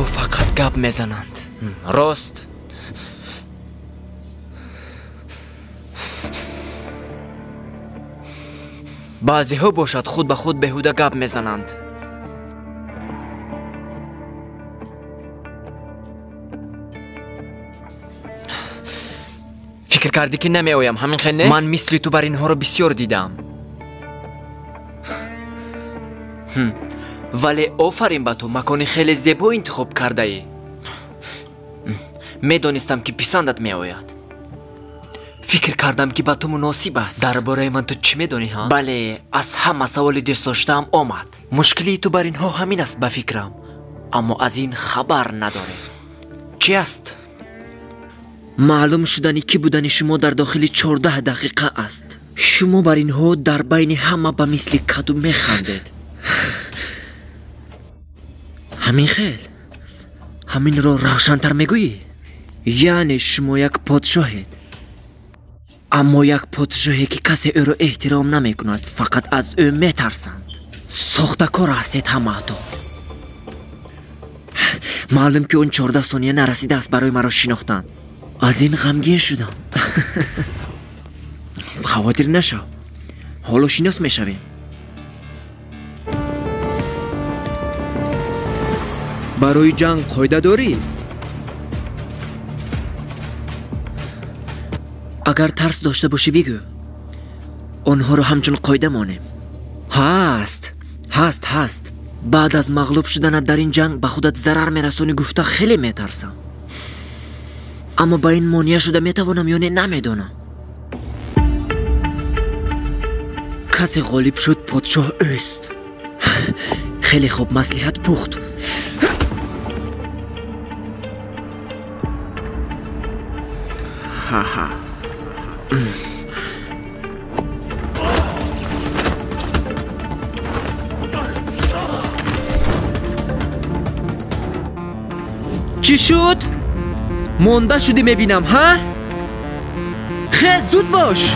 بعضی‌ها فقط گپ میزنند. راست؟ بعضی‌ها باشد خود به خود بیهوده گپ میزنند. فکر کردی که نمی آیم همین خیلی نه؟ من مثل تو بر اینها رو بسیار دیدم. ولی آفرین به تو، مکانی خیلی زیبا انتخاب کرده ای. میدانستم که پسندت می آید. فکر کردم که به تو مناسب است. درباره من تو چی میدانی ها؟ بله، از همه سوال دوست داشتم آمد. مشکلی تو بر اینها همین است به فکرم، اما از این خبر نداره. چی است؟ معلوم شدنی که بودن شما در داخل 14 دقیقه است. شما بر اینها در بین همه به مثل کدو میخندید. همین خیل همین رو روشن‌تر میگویی؟ یعنی شما یک پادشاهید، اما یک پادشاهی که کسی او را احترام نمی کند، فقط از او می ترسند. ساخته کار هستید همه تو. معلوم که اون 14 ثانیه نرسیده است برای مرا شناختن. از این غمگین شدم. خواطر نشو، حالا شناس می شویم. برای جنگ قاعده داری؟ اگر ترس داشته باشی بگو، آنها رو همچون قاعده مانیم. هست. بعد از مغلوب شدن در این جنگ به خودت ضرر میرسونی گفته خیلی میترسم، اما با این مانع شده میتوانم یا نه نمیدونم. کسی غالب شد پادشاه اوست. خیلی خوب، مصلحت پخت. چی شد؟ مونده شدی میبینم ها؟ خیلی زود باش،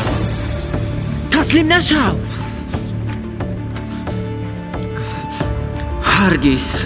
تسلیم نشو. هرگز